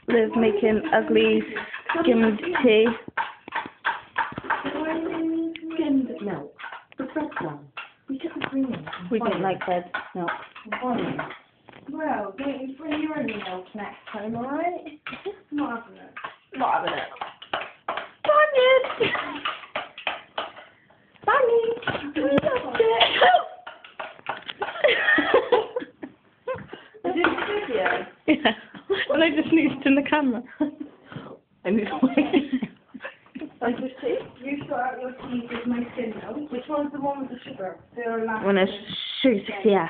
Liv making ugly skimmed tea. Skimmed milk. The bread one. We get the green one. We don't like bread milk. Well, don't you bring your own milk next time, alright? Not having it. Not having it. Bunny! We loved it! Is it a video? Yeah. Well, I just sneezed in the camera. I need to wait. Like your teeth? You sort out your teeth with my skin milk. Which one's the one with the sugar? The last When it's one. sugar, yes.